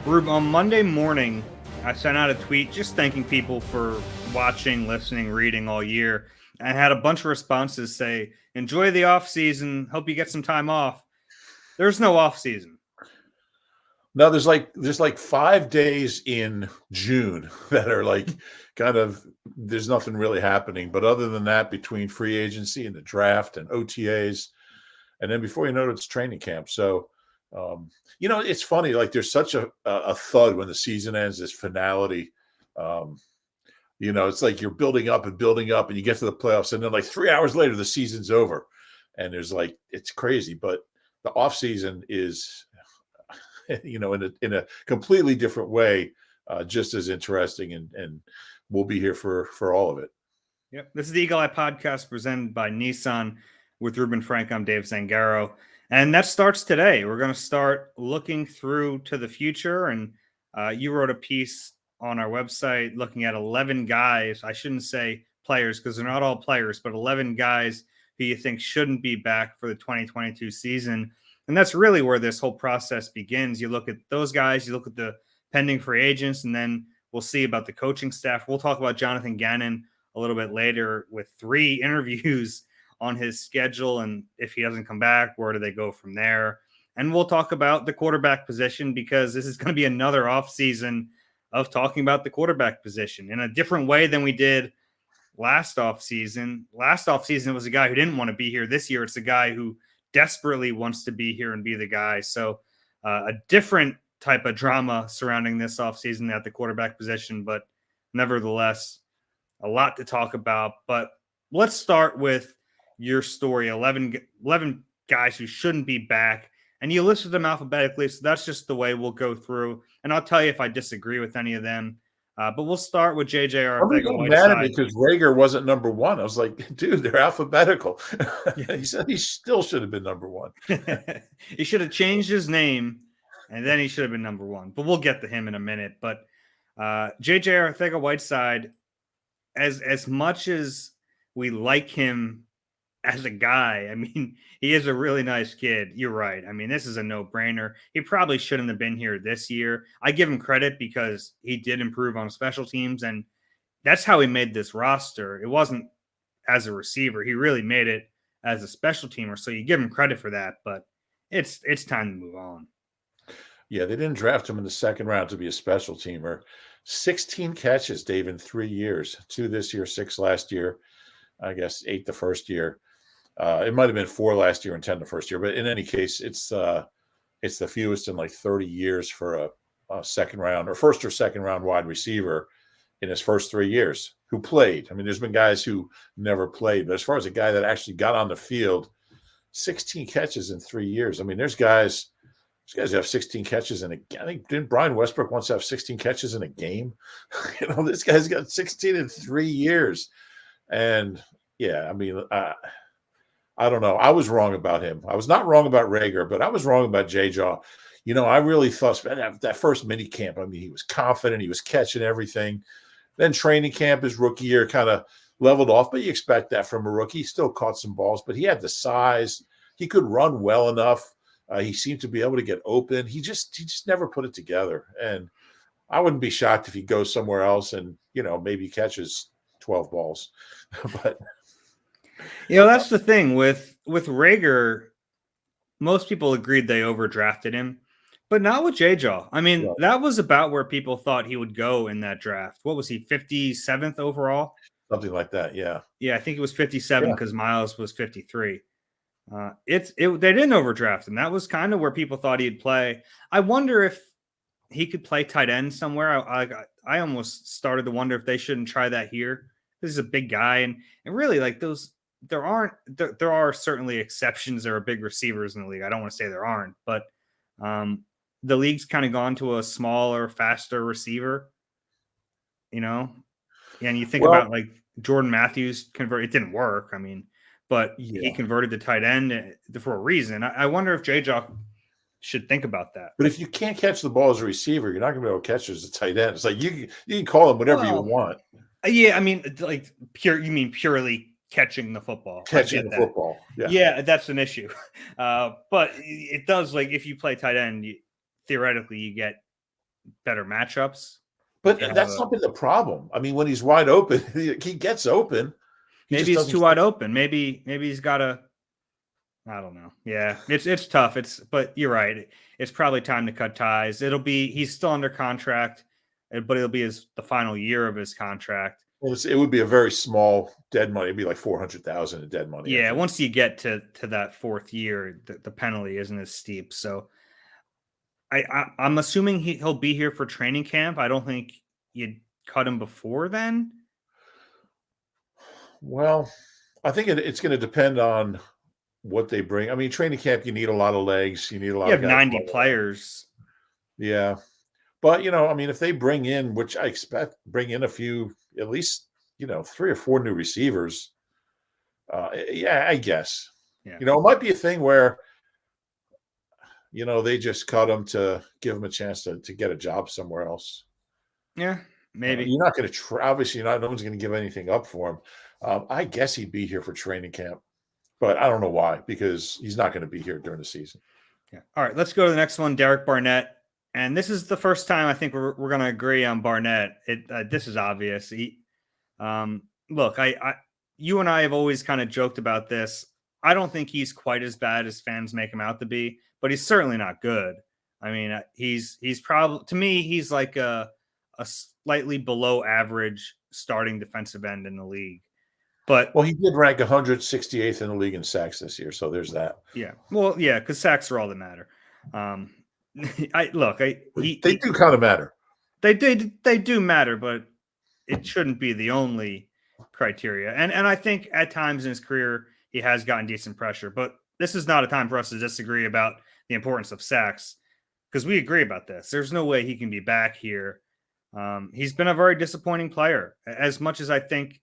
Roob, on Monday morning, I sent out a tweet just thanking people for watching, listening, reading all year. And I had a bunch of responses say, enjoy the off season. Hope you get some time off. There's no off season. No, there's like 5 days in June that are like kind of there's nothing really happening. But other than that, between free agency and the draft and OTAs, and then before you know it, it's training camp. So it's funny. Like there's such a thud when the season ends. This finality. It's like you're building up, and you get to the playoffs, and then like 3 hours later, the season's over, and there's like it's crazy. But the off season is, in a completely different way, just as interesting, and we'll be here for all of it. Yep. This is the Eagle Eye Podcast presented by Nissan with Reuben Frank. I'm Dave Zangaro. And that starts today. We're going to start looking through to the future. And you wrote a piece on our website looking at 11 guys. I shouldn't say players because they're not all players, but 11 guys who you think shouldn't be back for the 2022 season. And that's really where this whole process begins. You look at those guys, you look at the pending free agents, and then we'll see about the coaching staff. We'll talk about Jonathan Gannon a little bit later with 3 interviews on his schedule. And if he doesn't come back, where do they go from there? And we'll talk about the quarterback position because this is going to be another offseason of talking about the quarterback position in a different way than we did last offseason. Last offseason, it was a guy who didn't want to be here. This year, it's a guy who desperately wants to be here and be the guy. So a different type of drama surrounding this offseason at the quarterback position, but nevertheless, a lot to talk about. But let's start with your story, 11 guys who shouldn't be back. And you listed them alphabetically, so that's just the way we'll go through. And I'll tell you if I disagree with any of them. But we'll start with JJ I'm mad at me because Rager wasn't number 1. I was like, dude, they're alphabetical. He said he still should have been number 1. He should have changed his name, and then he should have been number 1. But we'll get to him in a minute. But JJ Arcega-Whiteside, as much as we like him as a guy, I mean, he is a really nice kid. You're right. I mean, this is a no-brainer. He probably shouldn't have been here this year. I give him credit because he did improve on special teams, and that's how he made this roster. It wasn't as a receiver. He really made it as a special teamer, so you give him credit for that, but it's time to move on. Yeah, they didn't draft him in the second round to be a special teamer. 16 catches, Dave, in 3 years. 2 this year, 6 last year. I guess 8 the first year. It might have been 4 last year and 10 the first year, but in any case, it's the fewest in like 30 years for a second round or first or second round wide receiver in his first 3 years who played. I mean, there's been guys who never played, but as far as a guy that actually got on the field, 16 catches in 3 years. I mean, there's guys who have 16 catches in a game. I think didn't Brian Westbrook once have 16 catches in a game? This guy's got 16 in 3 years, and yeah, I mean, I don't know. I was wrong about him. I was not wrong about Rager, but I was wrong about J-Jaw. I really thought that first mini camp, I mean, he was confident. He was catching everything. Then training camp, his rookie year, kind of leveled off, but you expect that from a rookie. He still caught some balls, but he had the size. He could run well enough. He seemed to be able to get open. He just never put it together. And I wouldn't be shocked if he goes somewhere else and, maybe catches 12 balls. But that's the thing with Rager. Most people agreed they overdrafted him, but not with J-Jaw. I mean, that was about where people thought he would go in that draft. What was he, 57th overall? Something like that, yeah. Yeah, I think it was 57 because Miles was 53. They didn't overdraft him. That was kind of where people thought he'd play. I wonder if he could play tight end somewhere. I almost started to wonder if they shouldn't try that here. This is a big guy, and really like those. There are certainly exceptions. There are big receivers in the league. I don't want to say there aren't, but the league's kind of gone to a smaller, faster receiver. And you think about like Jordan Matthews convert. It didn't work. I mean, but he converted to tight end for a reason. I wonder if J-Jaw should think about that. But if you can't catch the ball as a receiver, you're not going to be able to catch it as a tight end. It's like you can call him whatever you want. Yeah, I mean, like you mean purely catching the football. Catching the football. Yeah, that's an issue. But it does, like, if you play tight end, theoretically you get better matchups. But that's not been the problem. I mean, when he's wide open, he gets open. Maybe it's too wide open. Maybe he's got to. I don't know. Yeah, it's tough. But you're right. It's probably time to cut ties. He's still under contract, but it'll be the final year of his contract. Well, it would be a very small dead money. It'd be like $400,000 in dead money. Yeah, once you get to that fourth year, the penalty isn't as steep. So I'm assuming he'll be here for training camp. I don't think you'd cut him before then. Well, I think it's going to depend on what they bring. I mean, training camp, you need a lot of legs. You need a lot. You have 90 players. Yeah. But, I mean, if they bring in, which I expect, bring in a few, at least, 3 or 4 new receivers. Yeah, I guess. Yeah. It might be a thing where, they just cut him to give him a chance to get a job somewhere else. Yeah, maybe. You're not going to obviously no one's going to give anything up for him. I guess he'd be here for training camp, but I don't know why, because he's not going to be here during the season. Yeah. All right, let's go to the next one, Derek Barnett. And this is the first time I think we're going to agree on Barnett. This is obvious. Look, you and I have always kind of joked about this. I don't think he's quite as bad as fans make him out to be, but he's certainly not good. I mean, he's probably, to me, he's like a slightly below average starting defensive end in the league. But he did rank 168th in the league in sacks this year, so there's that. Yeah, well, yeah, because sacks are all that matter. They do kind of matter. They do matter, but it shouldn't be the only criteria. And I think at times in his career he has gotten decent pressure, but this is not a time for us to disagree about the importance of sacks, because we agree about this. There's no way he can be back here. He's been a very disappointing player. As much as I think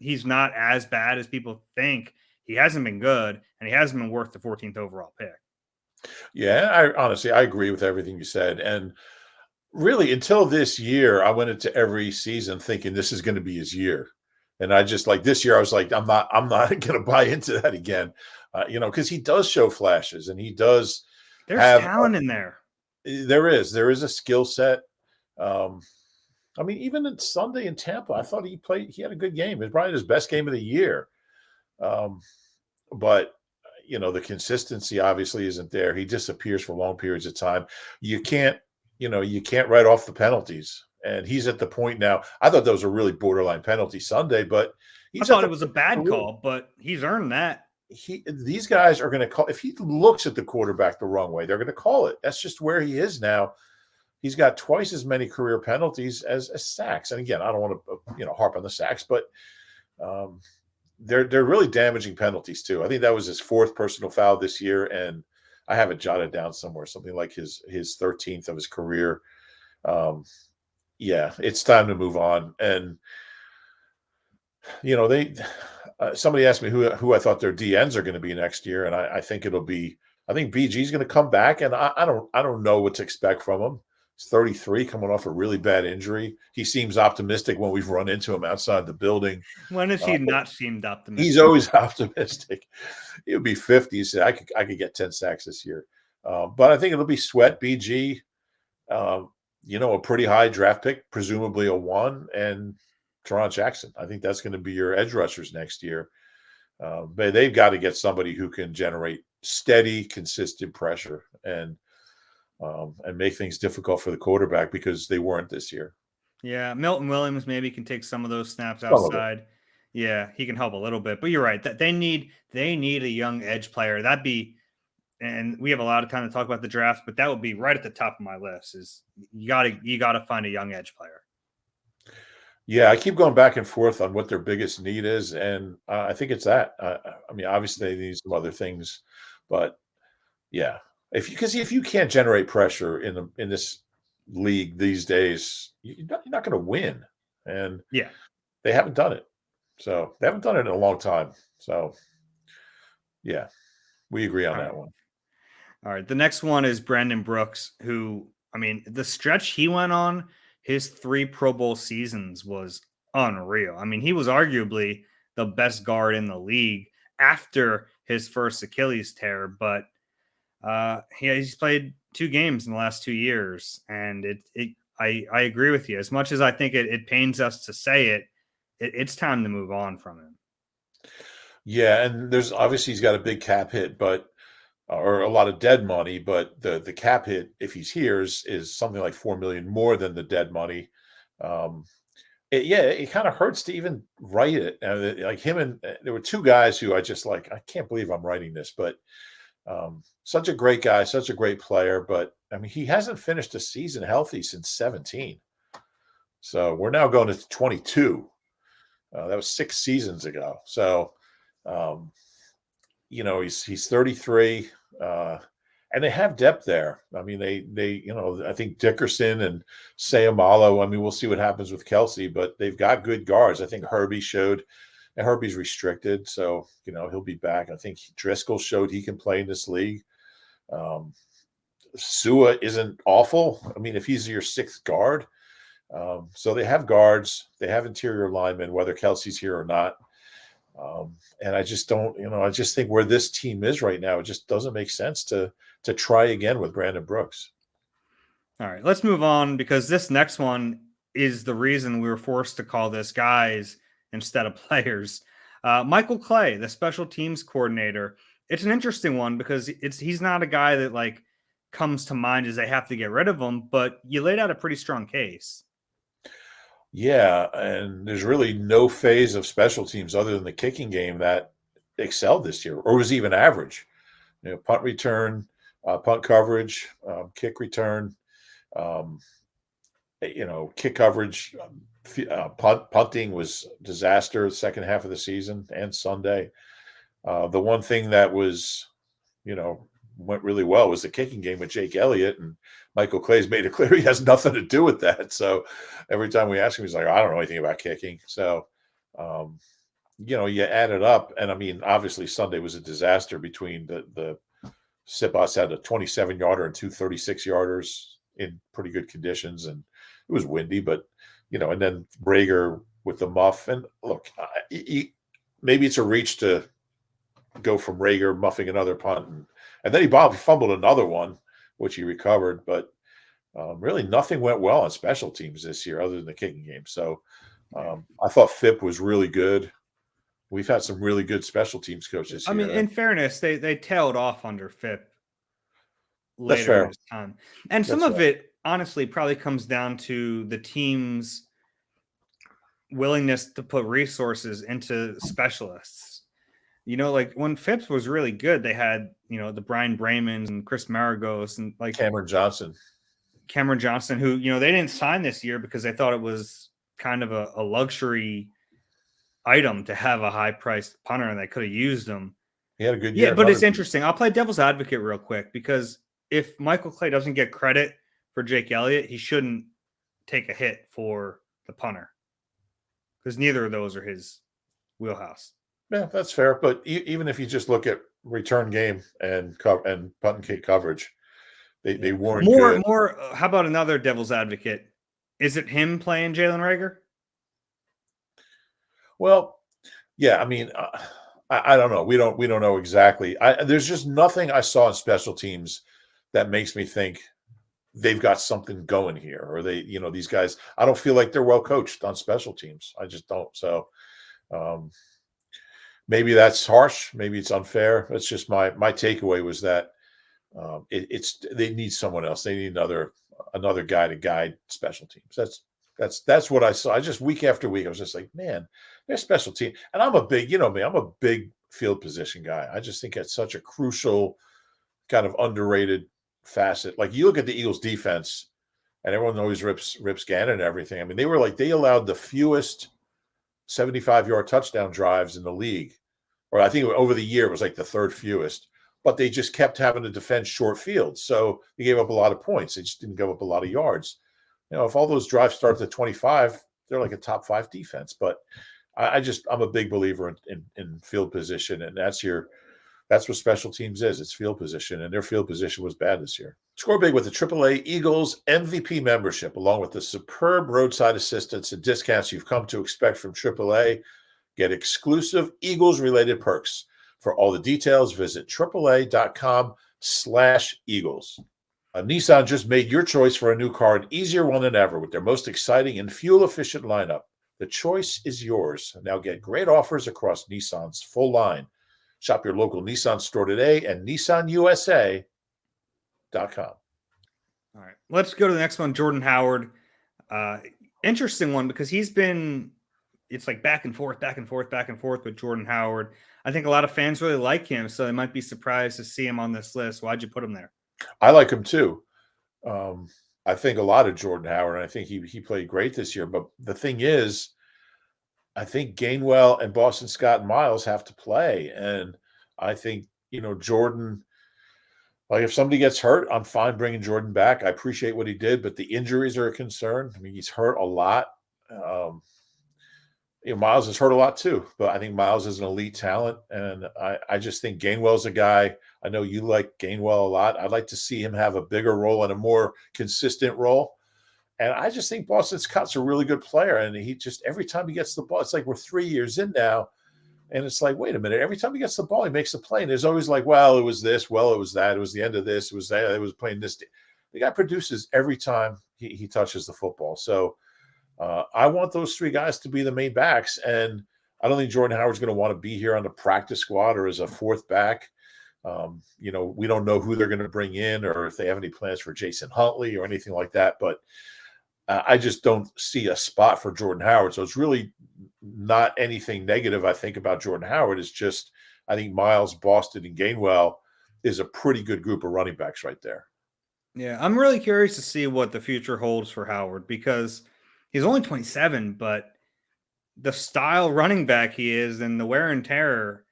he's not as bad as people think, he hasn't been good, and he hasn't been worth the 14th overall pick. Yeah, I agree with everything you said. And really, until this year, I went into every season thinking this is going to be his year. And I just, like, this year, I was like, I'm not going to buy into that again, because he does show flashes, and he does. There's talent in there. There is a skill set. I mean, even in Sunday in Tampa, I thought he had a good game. It was probably his best game of the year. But the consistency obviously isn't there. He disappears for long periods of time. You can't write off the penalties. And he's at the point now. I thought that was a really borderline penalty Sunday, but I thought it was a bad call, but he's earned that. These guys are going to call. If he looks at the quarterback the wrong way, they're going to call it. That's just where he is now. He's got twice as many career penalties as sacks. And again, I don't want to harp on the sacks, but they're really damaging penalties too. I think that was his 4th personal foul this year, and I have it jotted down somewhere, something like his 13th of his career. Yeah, it's time to move on. And somebody asked me who I thought their DNs are going to be next year, and I think it'll be. I think BG's going to come back, and I don't know what to expect from him. He's 33, coming off a really bad injury. He seems optimistic when we've run into him outside the building. When has he not seemed optimistic? He's always optimistic. He'll be 50. He said, I could get 10 sacks this year. But I think it'll be Sweat, BG, a pretty high draft pick, presumably a 1, and Teron Jackson. I think that's going to be your edge rushers next year. But they've got to get somebody who can generate steady, consistent pressure and make things difficult for the quarterback, because they weren't this year. Yeah, Milton Williams maybe can take some of those snaps outside. Yeah, he can help a little bit. But you're right, that they need a young edge player. And we have a lot of time to talk about the draft, but that would be right at the top of my list. Is you gotta find a young edge player. Yeah, I keep going back and forth on what their biggest need is, and I think it's that. I mean, obviously they need some other things, but yeah. If you can't generate pressure in this league these days, you're not going to win. And yeah, they haven't done it. So they haven't done it in a long time. So yeah, we agree on that one. All right. The next one is Brandon Brooks, who, I mean, the stretch he went on, his 3 Pro Bowl seasons was unreal. I mean, he was arguably the best guard in the league after his first Achilles tear, but he's played 2 games in the last 2 years, and I agree with you. As much as I think it pains us to say it's time to move on from him. Yeah, and there's obviously he's got a big cap hit, but or a lot of dead money, but the cap hit if he's here is something like $4 million more than the dead money. Um, it kind of hurts to even write it. Like him and there were 2 guys who I just like. I can't believe I'm writing this, but such a great guy, such a great player. But I mean, he hasn't finished a season healthy since 17. So we're now going to 22. That was 6 seasons ago. So, he's 33, and they have depth there. I mean, they I think Dickerson and Sayamalo. I mean, we'll see what happens with Kelsey, but they've got good guards. I think Herbie showed, and Herbie's restricted, so he'll be back. I think Driscoll showed he can play in this league. Sua isn't awful. I mean, if he's your 6th guard. So they have guards, they have interior linemen, whether Kelsey's here or not. And I just don't, I just think where this team is right now, it just doesn't make sense to try again with Brandon Brooks. All right, let's move on because this next one is the reason we were forced to call this guys instead of players. Michael Clay, the special teams coordinator. It's an interesting one because he's not a guy that like comes to mind as they have to get rid of him, but you laid out a pretty strong case. Yeah, and there's really no phase of special teams other than the kicking game that excelled this year or was even average. Punt return, punt coverage, kick return, kick coverage, punting was disaster the second half of the season and Sunday. The one thing that was, went really well was the kicking game with Jake Elliott, and Michael Clay's made it clear he has nothing to do with that. So every time we ask him, he's like, I don't know anything about kicking. So, you add it up. And I mean, obviously Sunday was a disaster between the Sipas had a 27-yarder and 2 36-yarders in pretty good conditions. And it was windy, but, and then Rager with the muff. And look, maybe it's a reach to go from Rager muffing another punt. And then he fumbled another one, which he recovered. But really nothing went well on special teams this year other than the kicking game. So I thought Phipp was really good. We've had some really good special teams coaches here. I mean, in fairness, they tailed off under Phipp later in his time. And some of it, honestly, probably comes down to the team's willingness to put resources into specialists. Like when Phipps was really good, they had, the Brian Braymans and Chris Maragos and like Cameron Johnson, who, they didn't sign this year because they thought it was kind of a luxury item to have a high priced punter and they could have used him. He had a good year. Yeah, but it's interesting. I'll play devil's advocate real quick because if Michael Clay doesn't get credit for Jake Elliott, he shouldn't take a hit for the punter because neither of those are his wheelhouse. Yeah, that's fair. But even if you just look at return game and punt and kick coverage, they weren't good. How about another devil's advocate? Is it him playing Jaylen Rager? Well, yeah. I mean, I don't know. We don't know exactly. There's just nothing I saw in special teams that makes me think they've got something going here, or these guys. I don't feel like they're well coached on special teams. I just don't. So. Maybe that's harsh. Maybe it's unfair. That's just my takeaway was that they need someone else. They need another guy to guide special teams. That's what I saw. I just week after week, I was just like, man, they're special team. And I'm a big, me, I'm a big field position guy. I just think it's such a crucial kind of underrated facet. Like you look at the Eagles defense, and everyone always rips Gannon and everything. I mean, they allowed the fewest 75-yard touchdown drives in the league. Or I think over the year it was like the 3rd fewest, but they just kept having to defend short fields. So they gave up a lot of points. They just didn't give up a lot of yards. If all those drives start at 25, they're like a top 5 defense. But I'm a big believer in field position, and that's what special teams is. It's field position, and their field position was bad this year. Score big with the AAA Eagles MVP membership, along with the superb roadside assistance and discounts you've come to expect from AAA. Get exclusive Eagles-related perks. For all the details, visit AAA.com/Eagles. Nissan just made your choice for a new car an easier one than ever with their most exciting and fuel-efficient lineup. The choice is yours. Now get great offers across Nissan's full line. Shop your local Nissan store today and NissanUSA.com. All right, let's go to the next one. Jordan Howard. Interesting one because it's like back and forth with Jordan Howard. I think a lot of fans really like him, so they might be surprised to see him on this list. Why'd you put him there? I like him too. I think a lot of Jordan Howard, and I think he played great this year. But the thing is, I think Gainwell and Boston Scott and Miles have to play. And I think, Jordan, like if somebody gets hurt, I'm fine bringing Jordan back. I appreciate what he did, but the injuries are a concern. I mean, he's hurt a lot. Miles is hurt a lot too, but I think Miles is an elite talent. And I just think Gainwell's a guy. I know you like Gainwell a lot. I'd like to see him have a bigger role and a more consistent role. And I just think Boston Scott's a really good player. And he just, every time he gets the ball, it's like we're 3 years in now. And it's like, wait a minute, every time he gets the ball, he makes a play. And there's always like, well, it was this, well, it was that, it was the end of this, it was that, it was playing this. The guy produces every time he touches the football. So I want those three guys to be the main backs. And I don't think Jordan Howard's going to want to be here on the practice squad or as a fourth back. We don't know who they're going to bring in or if they have any plans for Jason Huntley or anything like that. But I just don't see a spot for Jordan Howard. So it's really not anything negative, I think, about Jordan Howard. It's just I think Miles, Boston, and Gainwell is a pretty good group of running backs right there. Yeah, I'm really curious to see what the future holds for Howard because he's only 27, but the style running back he is and the wear and tear,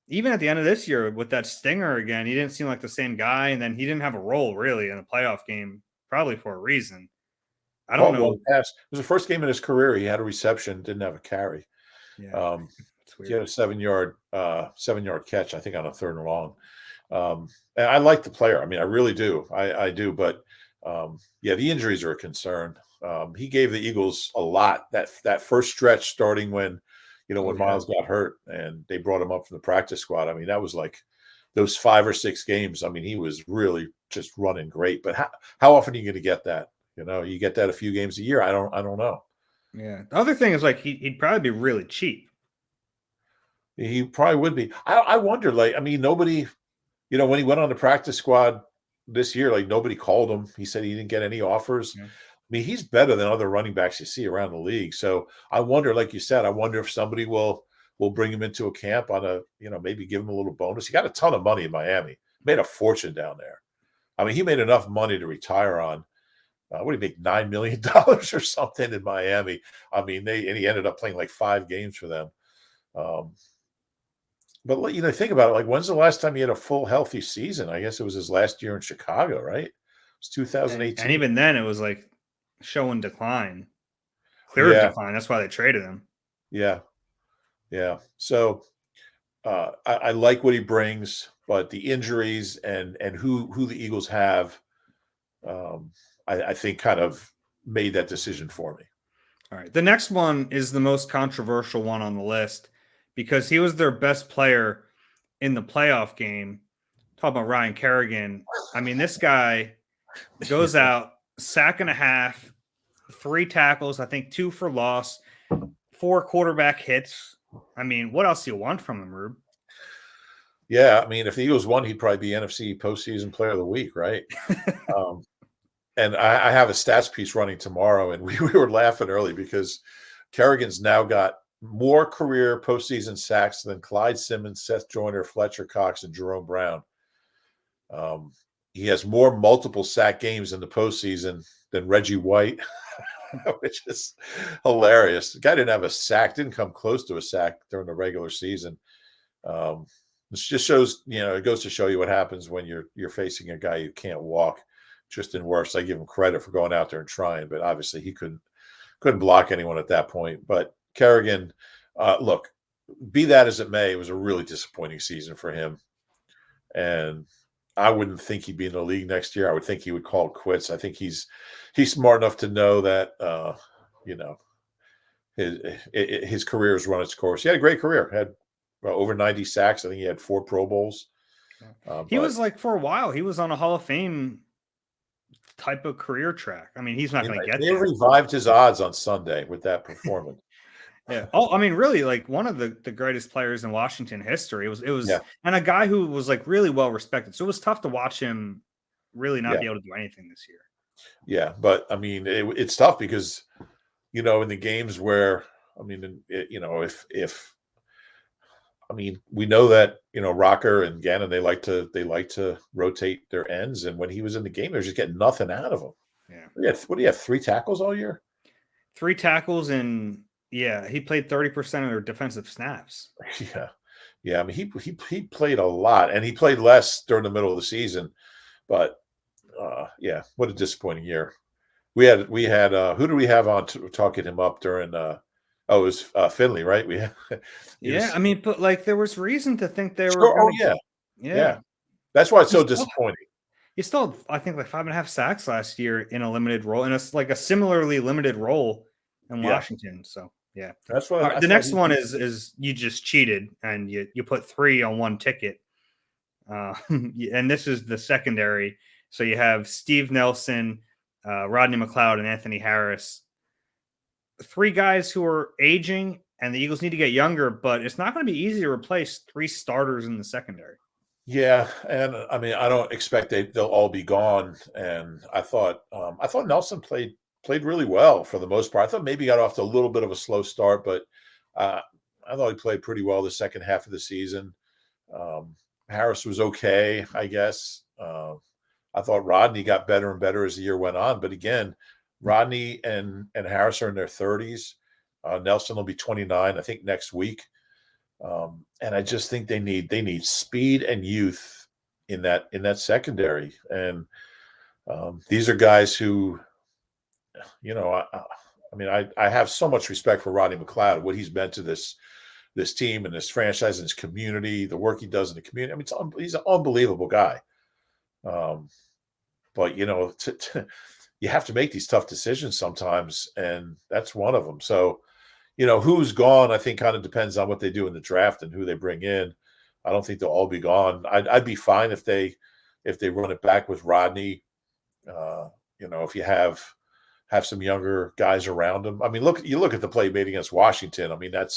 even at the end of this year with that stinger again, he didn't seem like the same guy. And then he didn't have a role really in the playoff game, probably for a reason. I don't know. It was the first game in his career. He had a reception, didn't have a carry. Yeah, he had a 7-yard catch, I think, on a 3rd and long. And I like the player. I mean, I really do. I do. But the injuries are a concern. He gave the Eagles a lot that first stretch starting when Miles got hurt and they brought him up from the practice squad. I mean, that was like those 5 or 6 games. I mean, he was really just running great. But how often are you going to get that? You get that a few games a year. I don't know. Yeah. The other thing is like he'd probably be really cheap. He probably would be. I wonder, like, I mean, nobody, when he went on the practice squad this year, like nobody called him. He said he didn't get any offers. Yeah. I mean, he's better than other running backs you see around the league. So I wonder, like you said, I wonder if somebody will bring him into a camp on a, maybe give him a little bonus. He got a ton of money in Miami, made a fortune down there. I mean, he made enough money to retire on. What did he make, $9 million or something in Miami? I mean, he ended up playing like 5 games for them. But think about it. Like, when's the last time he had a full healthy season? I guess it was his last year in Chicago, right? It was 2018. And even then, it was like showing decline, clear decline. That's why they traded him. Yeah. So I like what he brings, but the injuries and who the Eagles have, I think kind of made that decision for me. All right. The next one is the most controversial one on the list because he was their best player in the playoff game. Talk about Ryan Kerrigan. I mean, this guy goes out, sack and a half, 3 tackles, I think 2 for loss, 4 quarterback hits. I mean, what else do you want from him, Rube? Yeah, I mean, if the Eagles won, he'd probably be NFC postseason player of the week, right? And I have a stats piece running tomorrow, and we were laughing early because Kerrigan's now got more career postseason sacks than Clyde Simmons, Seth Joyner, Fletcher Cox, and Jerome Brown. He has more multiple sack games in the postseason than Reggie White, which is hilarious. The guy didn't have a sack, didn't come close to a sack during the regular season. This just shows, it goes to show you what happens when you're facing a guy who can't walk. Tristan Wirfs, I give him credit for going out there and trying, but obviously he couldn't block anyone at that point. But Kerrigan, look, be that as it may, it was a really disappointing season for him. And I wouldn't think he'd be in the league next year. I would think he would call it quits. I think he's smart enough to know that, his career has run its course. He had a great career, had over 90 sacks. I think he had 4 Pro Bowls. He was like, for a while, he was on a Hall of Fame type of career track. I mean, he's not going to get They there. revived his odds on Sunday with that performance. Yeah. Oh, I mean, really, like one of the greatest players in Washington history. It was, Yeah. and a guy who was like really well respected. So it was tough to watch him really not be able to do anything this year. Yeah, but I mean, it's tough because in the games where I mean, if I mean, we know that Rocker and Gannon they like to rotate their ends, and when he was in the game, they're just getting nothing out of him. Yeah. What do you have? 3 tackles all year? 3 tackles, and yeah, he played 30% of their defensive snaps. Yeah, yeah. I mean, he played a lot, and he played less during the middle of the season. But yeah, what a disappointing year. We had who do we have on talking him up during? It was Finley, right? I mean, but like there was reason to think they were. Sure, yeah. That's why it's so disappointing. He still, I think, like 5.5 sacks last year in a limited role, and it's like a similarly limited role in Washington. So yeah, that's what the next one is you just cheated and you put 3 on one ticket, and this is the secondary. So you have Steve Nelson, Rodney McLeod, and Anthony Harris. 3 guys who are aging, and the Eagles need to get younger, but it's not going to be easy to replace 3 starters in the secondary. Yeah, and I mean, I don't expect they'll all be gone. And I thought Nelson played really well for the most part. I thought maybe he got off to a little bit of a slow start, but I thought he played pretty well the second half of the season. Harris was okay, I guess. I thought Rodney got better and better as the year went on, but again, Rodney and Harris are in their 30s. Nelson will be 29, I think, next week. And I just think they need speed and youth in that secondary. And these are guys who, I mean, I have so much respect for Ronnie McLeod, what he's meant to this team and this franchise and his community, the work he does in the community. I mean, he's an unbelievable guy. But you have to make these tough decisions sometimes, and that's one of them. So, who's gone, I think kind of depends on what they do in the draft and who they bring in. I don't think they'll all be gone. I'd be fine if they run it back with Rodney. If you have some younger guys around him. I mean, you look at the play made against Washington. I mean, that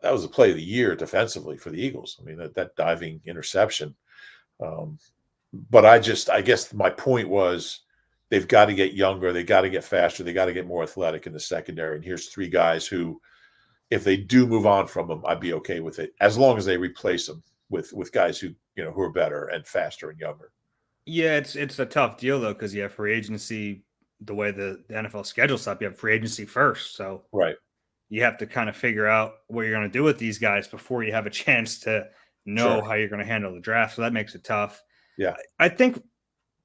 was the play of the year defensively for the Eagles. I mean, that diving interception. But I guess my point was they've got to get younger. They got to get faster. They got to get more athletic in the secondary. And here's 3 guys who, if they do move on from them, I'd be okay with it as long as they replace them with guys who are better and faster and younger. Yeah, it's a tough deal though, because you have free agency. The way the NFL schedule's up, you have free agency first, so right. You have to kind of figure out what you're going to do with these guys before you have a chance to know how you're going to handle the draft. So that makes it tough. Yeah, I think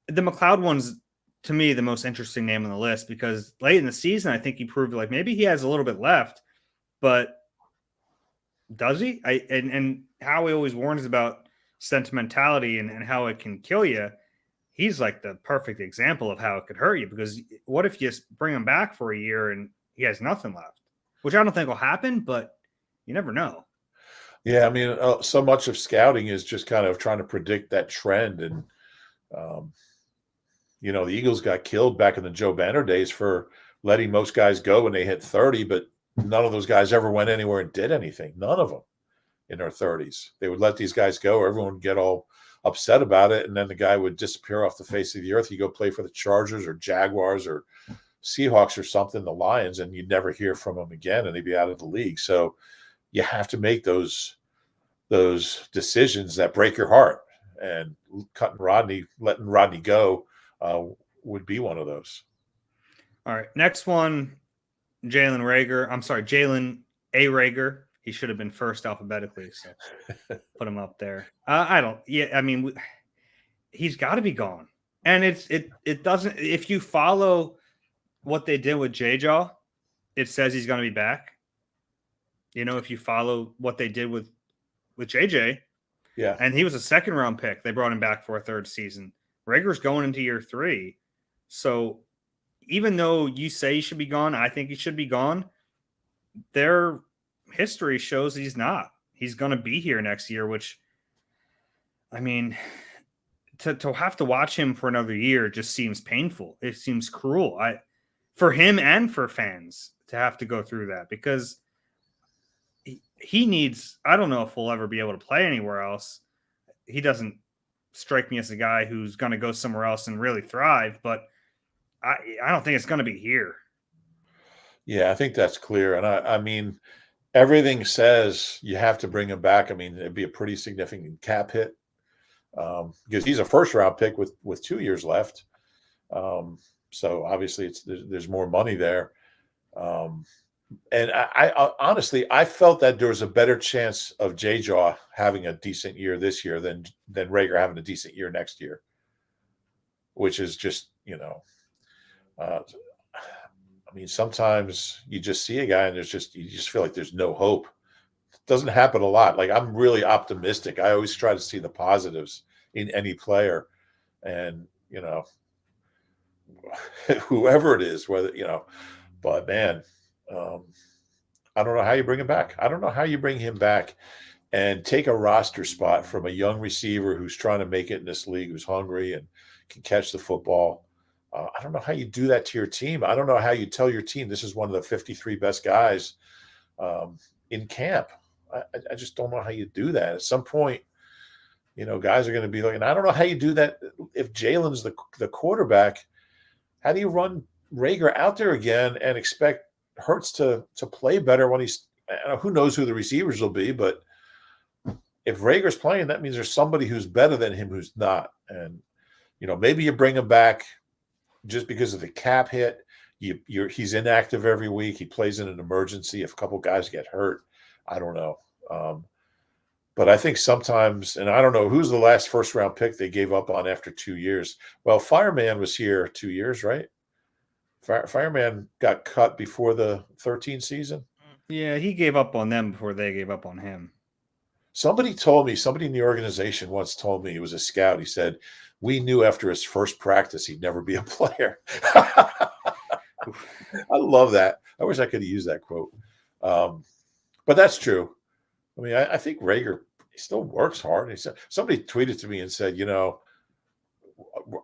the McLeod one's, to me, the most interesting name on the list because late in the season, I think he proved like maybe he has a little bit left, but does he? And Howie always warns about sentimentality and how it can kill you. He's like the perfect example of how it could hurt you because what if you bring him back for a year and he has nothing left, which I don't think will happen, but you never know. Yeah, I mean, so much of scouting is just kind of trying to predict that trend. And, the Eagles got killed back in the Joe Banner days for letting most guys go when they hit 30, but none of those guys ever went anywhere and did anything. None of them in their 30s. They would let these guys go. Everyone would get all upset about it, and then the guy would disappear off the face of the earth. He'd go play for the Chargers or Jaguars or Seahawks or something, the Lions, and you'd never hear from him again, and he'd be out of the league. So you have to make those decisions that break your heart, and letting Rodney go would be one of those. All right, next one, Jaylen A. Rager. He should have been first alphabetically, so put him up there. He's got to be gone. And it doesn't, if you follow what they did with J-Jaw, it says he's going to be back. If you follow what they did with JJ, yeah, and he was a 2nd round pick, they brought him back for a 3rd season. Rager's going into year 3. So even though you say he should be gone, I think he should be gone. Their history shows he's not. He's going to be here next year, which, I mean, to have to watch him for another year just seems painful. It seems cruel. For him and for fans to have to go through that, because he needs, I don't know if we'll ever be able to play anywhere else. He doesn't strike me as a guy who's going to go somewhere else and really thrive, but I don't think it's going to be here. Yeah, I think that's clear. And I mean, everything says you have to bring him back. I mean, it'd be a pretty significant cap hit because he's a first-round pick with 2 years left. So obviously, there's more money there. And I honestly, I felt that there was a better chance of J-Jaw having a decent year this year than Rager having a decent year next year, which is just, I mean, sometimes you just see a guy and you just feel like there's no hope. It doesn't happen a lot. Like, I'm really optimistic. I always try to see the positives in any player, and, whoever it is, but man, I don't know how you bring him back. I don't know how you bring him back and take a roster spot from a young receiver who's trying to make it in this league, who's hungry and can catch the football. I don't know how you do that to your team. I don't know how you tell your team this is one of the 53 best guys in camp. I just don't know how you do that. At some point, guys are going to be looking. I don't know how you do that if Jaylen's the quarterback. How do you run Rager out there again and expect Hurts to play better when he's – who knows who the receivers will be, but if Rager's playing, that means there's somebody who's better than him who's not. And, maybe you bring him back just because of the cap hit. He's inactive every week. He plays in an emergency if a couple guys get hurt. I don't know. But I think sometimes – and I don't know, who's the last first-round pick they gave up on after 2 years? Well, Fireman was here 2 years, right? Fireman got cut before the 13 season. Yeah, he gave up on them before they gave up on him. Somebody in the organization once told me, he was a scout. He said, we knew after his first practice he'd never be a player. I love that. I wish I could have used that quote. But that's true. I mean, I think Rager, he still works hard. He said, somebody tweeted to me and said,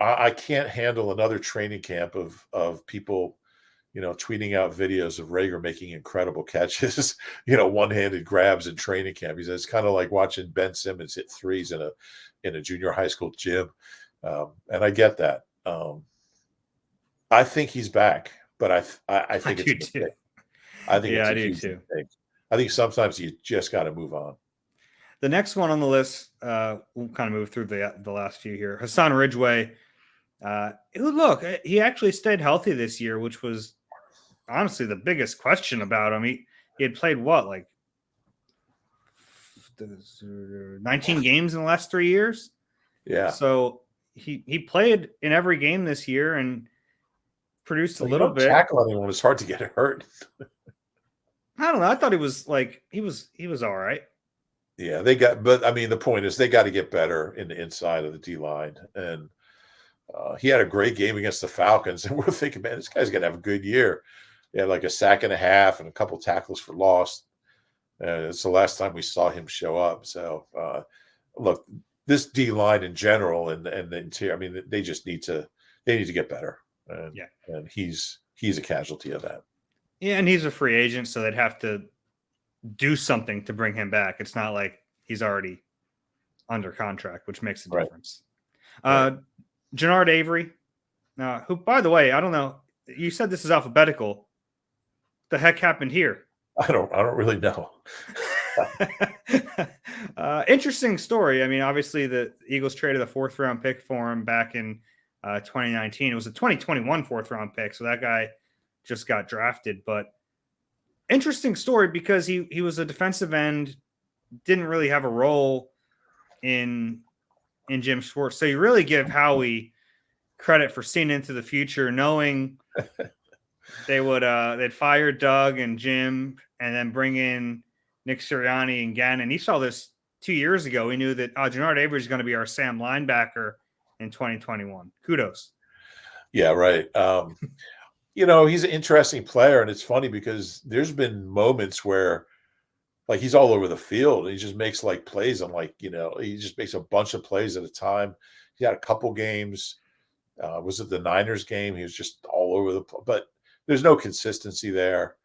I can't handle another training camp of people, tweeting out videos of Rager making incredible catches, one-handed grabs in training camp. He says it's kind of like watching Ben Simmons hit threes in a junior high school gym. And I get that. I think he's back, but I think it's a mistake. I think it's a huge mistake. I think sometimes you just got to move on. The next one on the list, we'll kind of move through the last few here. Hassan Ridgway. He actually stayed healthy this year, which was honestly the biggest question about him. He had played 19 games in the last 3 years. Yeah. So he played in every game this year and produced a little bit. Tackle anyone, it's hard to get hurt. I don't know. I thought he was all right. Yeah, but I mean, the point is they got to get better in the inside of the D line. And he had a great game against the Falcons. And we're thinking, man, this guy's going to have a good year. He had like a sack and a half and a couple tackles for loss. It's the last time we saw him show up. So, look, this D line in general and the interior, I mean, they need to get better. And he's a casualty of that. Yeah, and he's a free agent, so they'd have to do something to bring him back. It's not like he's already under contract, which makes a difference. Right. Gennard Avery, who, by the way, I don't know. You said this is alphabetical. What the heck happened here? I don't really know. Interesting story. I mean, obviously the Eagles traded a 4th-round pick for him back in 2019. It was a 2021 4th-round pick, so that guy just got drafted. But interesting story because he was a defensive end, didn't really have a role in Jim Schwartz. So you really give Howie credit for seeing into the future, knowing they'd fire Doug and Jim and then bring in Nick Sirianni and Gannon. He saw this 2 years ago. He knew that Janard Avery is going to be our Sam linebacker in 2021. Kudos. Yeah, right. He's an interesting player, and it's funny because there's been moments where, like, he's all over the field. He just makes plays. I'm like, he just makes a bunch of plays at a time. He had a couple games. Was it the Niners game? He was just all over the place. But there's no consistency there.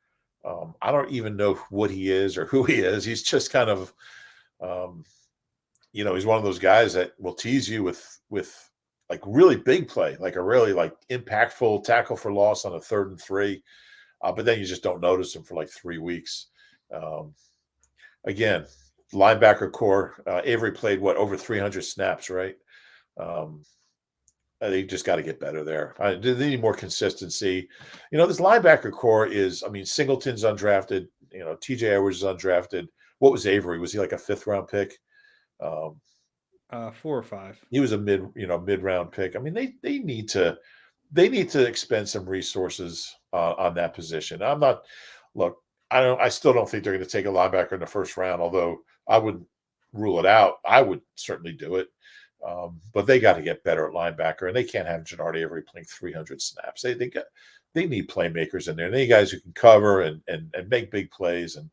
I don't even know what he is or who he is. He's just kind of, he's one of those guys that will tease you with like really big play, like a really like impactful tackle for loss on a 3rd and 3. But then you just don't notice him for like 3 weeks. Again, linebacker core. Avery played over 300 snaps, right? They just got to get better there. They need more consistency. This linebacker core is, Singleton's undrafted. TJ Edwards is undrafted. What was Avery? Was he like a 5th round pick? 4 or 5. He was a mid-round pick. They need to expend some resources on that position. I still don't think they're going to take a linebacker in the 1st round, although I wouldn't rule it out. I would certainly do it. But they got to get better at linebacker, and they can't have Gennard Avery playing 300 snaps. They need playmakers in there. They need guys who can cover and make big plays. And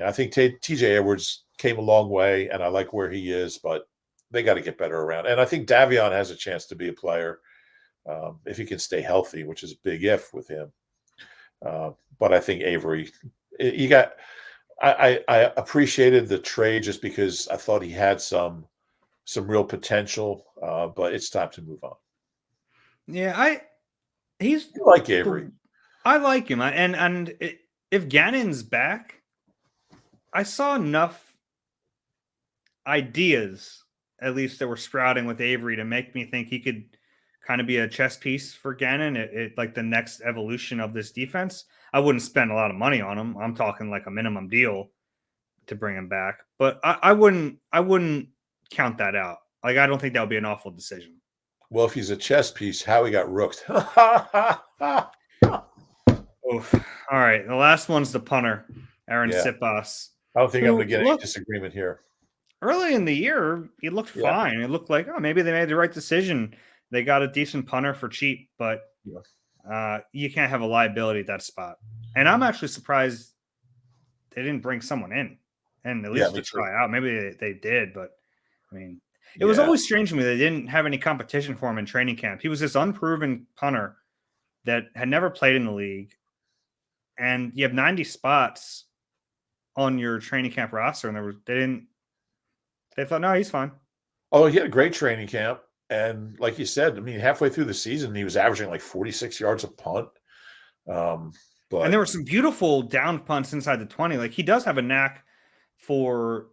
I think TJ Edwards came a long way, and I like where he is, but they got to get better around. And I think Davion has a chance to be a player if he can stay healthy, which is a big if with him. But I think Avery, I appreciated the trade just because I thought he had some real potential, but it's time to move on. Yeah, he's like Avery. I like him, and if Gannon's back, I saw enough ideas, at least that were sprouting with Avery, to make me think he could kind of be a chess piece for Gannon. It like the next evolution of this defense. I wouldn't spend a lot of money on him. I'm talking like a minimum deal to bring him back, but I wouldn't count that out. Like, I don't think that would be an awful decision. Well, if he's a chess piece, how he got rooked. Oof. All right. The last one's the punter, Aaron Sipas. I don't think I'm going to get any disagreement here. Early in the year, he looked fine. It looked like, maybe they made the right decision. They got a decent punter for cheap, but you can't have a liability at that spot. And I'm actually surprised they didn't bring someone in and at least to try out. Maybe they did, but it was always strange to me they didn't have any competition for him in training camp. He was this unproven punter that had never played in the league, and you have 90 spots on your training camp roster, and they thought, no, he's fine. Oh, he had a great training camp, and like you said, halfway through the season, he was averaging like 46 yards a punt. And there were some beautiful down punts inside the 20. Like, he does have a knack for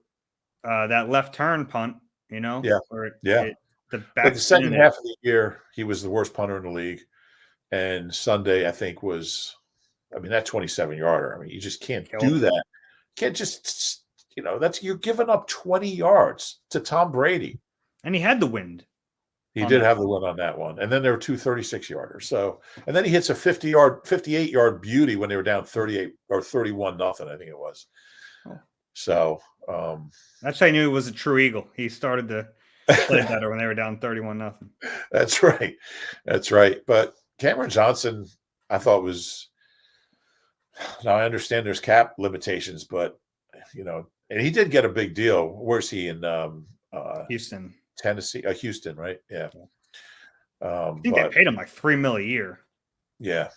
that left turn punt, the second half of the year, he was the worst punter in the league. And Sunday, I think, was, that 27-yarder. You just can't do that. You can't just, you're giving up 20 yards to Tom Brady. And he had the wind. He did have the wind on that one. And then there were 2 36-yarders. So, and then he hits a 58-yard beauty when they were down 38 or 31-0, I think it was. Oh. So, that's how I knew he was a true Eagle. He started to play better when they were down 31-0. That's right. That's right. But Cameron Johnson, I thought was, now I understand there's cap limitations, but, and he did get a big deal. Where's he in Houston? Tennessee, Houston, right? Yeah. I think they paid him like $3 million a year. Yeah.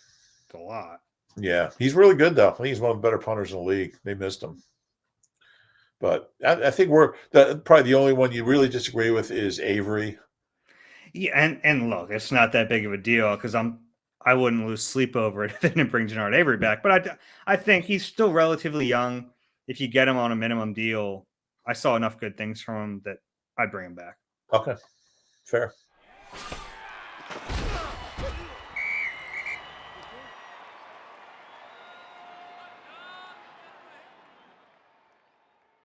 It's a lot. Yeah. He's really good, though. I think he's one of the better punters in the league. They missed him. But I think probably the only one you really disagree with is Avery. Yeah, and look, it's not that big of a deal because I wouldn't lose sleep over it if they didn't bring Janard Avery back. But I think he's still relatively young. If you get him on a minimum deal, I saw enough good things from him that I'd bring him back. Okay, fair.